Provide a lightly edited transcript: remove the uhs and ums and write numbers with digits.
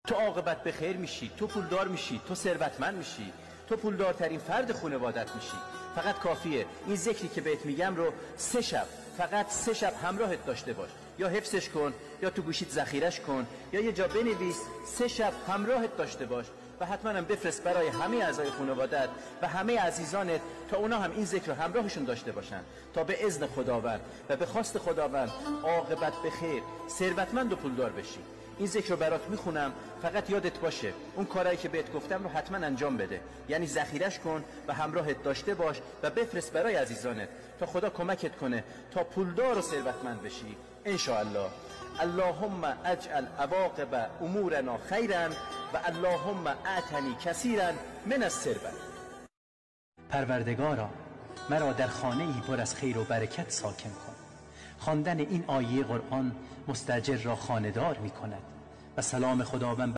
تو عاقبت به خیر میشی، تو پولدار میشی، تو ثروتمند میشی، تو پولدارترین فرد خانوادت میشی. فقط کافیه این ذکری که بهت میگم رو 3 شب، فقط 3 شب همراهت داشته باش، یا حفظش کن یا تو گوشیت ذخیرش کن یا یه جا بنویس. 3 شب همراهت داشته باش و حتما هم بفرست برای همه اعضای خانوادت و همه عزیزانت تا اونا هم این ذکر رو همراهشون داشته باشن، تا به اذن خداوند و به خواست خداوند عاقبت به خیر، ثروتمند و پولدار بشی. این ذکر رو برات میخونم، فقط یادت باشه اون کارهایی که بهت گفتم رو حتما انجام بده، یعنی ذخیرش کن و همراهت داشته باش و بفرست برای عزیزانت تا خدا کمکت کنه تا پولدار و ثروتمند بشی ان شاء الله. اللهم اجعل عواقب امورنا خیرا و اللهم اعطنی کثیرا من الثروة. پروردگارا مرا در خانه ای پر از خیر و برکت ساکن کن. خواندن این آیه قرآن مستاجر را خانه‌دار می کند و سلام خداوند